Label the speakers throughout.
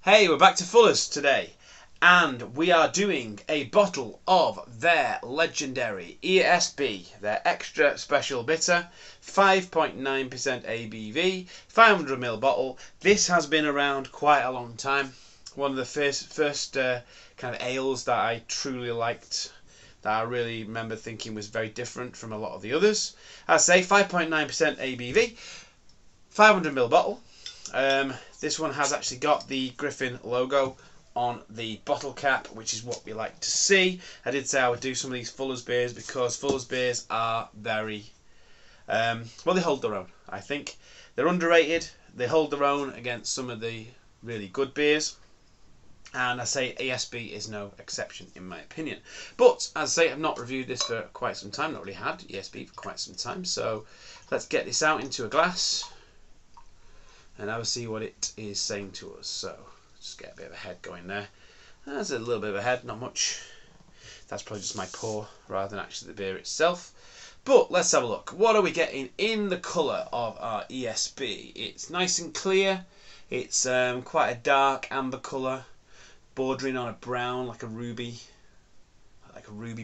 Speaker 1: Hey, we're back to Fuller's today, and we are doing a bottle of their legendary ESB, their extra special bitter, 5.9% ABV, 500ml bottle. This has been around quite a long time. One of the first kind of ales that I truly liked, that I really remember thinking was very different from a lot of the others. I say 5.9% ABV, 500ml bottle. This one has actually got the Griffin logo on the bottle cap, which is what we like to see. I did say I would do some of these Fuller's beers because Fuller's beers are very, well, they hold their own. I think they're underrated. They hold their own against some of the really good beers. And I say ESB is no exception in my opinion. But as I say, I've not reviewed this for quite some time. Not really had ESB for quite some time. So let's get this out into a glass and have a see what it is saying to us. So just get a bit of a head going there. There's a little bit of a head, not much. That's probably just my pour rather than actually the beer itself. But let's have a look. What are we getting in the colour of our ESB? It's nice and clear. It's quite a dark amber colour, bordering on a brown, like a ruby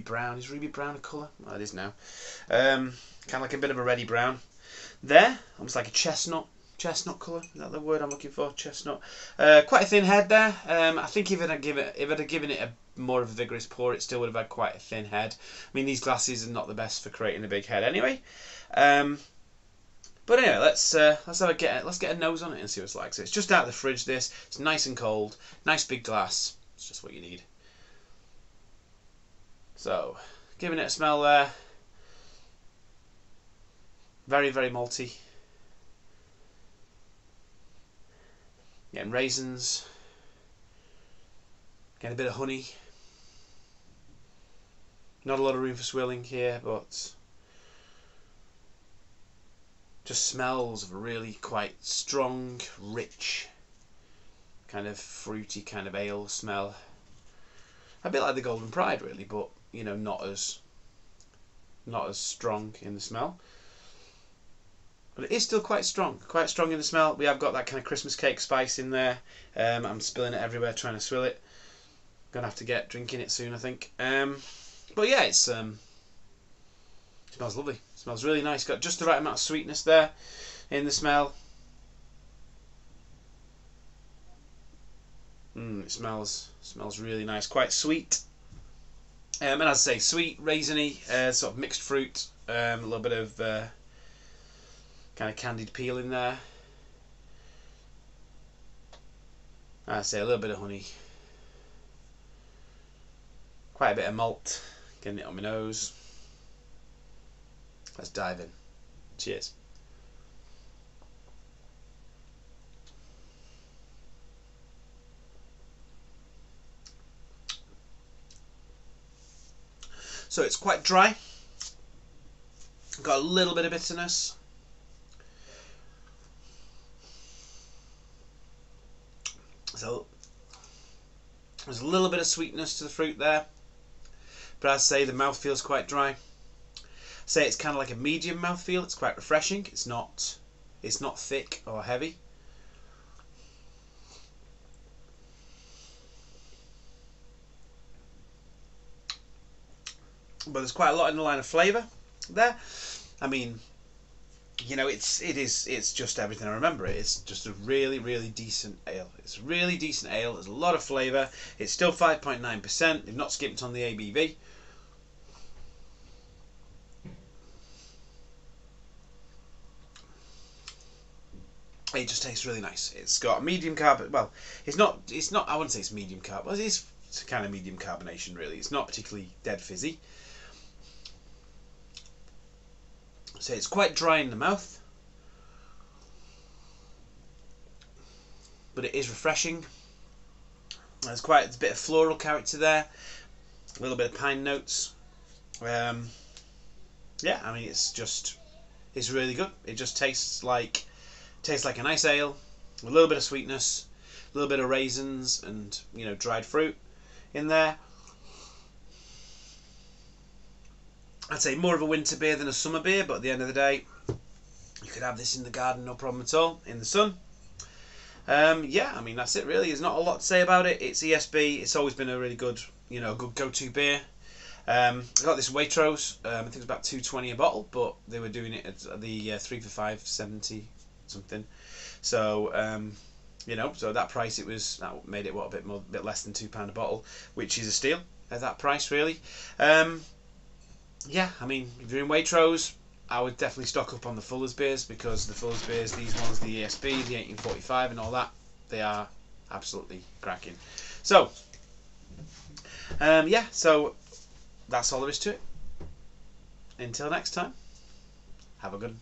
Speaker 1: brown. Is ruby brown a colour? Oh, it is now. Kind of like a bit of a reddy brown. There, almost like a chestnut colour. Is that the word I'm looking for? Chestnut. Quite a thin head there. I think if I'd have given it a more of a vigorous pour, it still would have had quite a thin head. I mean, these glasses are not the best for creating a big head anyway. But anyway, let's get a nose on it and see what it's like. So it's just out of the fridge. This, it's nice and cold, nice big glass. It's just what you need. So, giving it a smell there. Very, very malty. Getting raisins. Getting a bit of honey. Not a lot of room for swirling here, but just smells of a really quite strong, rich, kind of fruity kind of ale smell. A bit like the Golden Pride really, but you know, not as strong in the smell. But it is still quite strong in the smell. We have got that kind of Christmas cake spice in there. I'm spilling it everywhere trying to swill it. Gonna have to get drinking it soon, I think. But yeah, it's smells lovely. It smells really nice. Got just the right amount of sweetness there in the smell. It smells really nice. Quite sweet. And as I say, sweet, raisiny, sort of mixed fruit. A little bit of kind of candied peel in there. As I say, a little bit of honey. Quite a bit of malt. Getting it on my nose. Let's dive in. Cheers. So it's quite dry. Got a little bit of bitterness. So there's a little bit of sweetness to the fruit there. But I'd say the mouth feels quite dry. Say it's kind of like a medium mouthfeel. It's quite refreshing. It's not thick or heavy. But there's quite a lot in the line of flavour there. I mean, you know, it's just everything I remember. It's just a really, really decent ale. It's a really decent ale. There's a lot of flavour. It's still 5.9%. They've not skipped on the ABV. It just tastes really nice. It's got a medium carb. Well, it's not. I wouldn't say it's medium carb. Well, it's kind of medium carbonation really. It's not particularly dead fizzy. So it's quite dry in the mouth, but it is refreshing. There's quite a bit of floral character there, a little bit of pine notes. Yeah, I mean it's really good. It just tastes like a nice ale, a little bit of sweetness, a little bit of raisins, and you know, dried fruit in there. I'd say more of a winter beer than a summer beer, but at the end of the day, you could have this in the garden, no problem at all, in the sun. Yeah, I mean that's it really. There's not a lot to say about it. It's ESB. It's always been a really good, good go-to beer. I got this Waitrose. I think it was about $2.20 a bottle, but they were doing it at the 3 for $5.70 something. So so that price that made it a bit less than £2 a bottle, which is a steal at that price really. Yeah, I mean if you're in Waitrose, I would definitely stock up on the Fuller's beers, because the Fuller's beers, these ones, the ESB, the 1845 and all that, they are absolutely cracking. So, yeah, so that's all there is to it. Until next time, have a good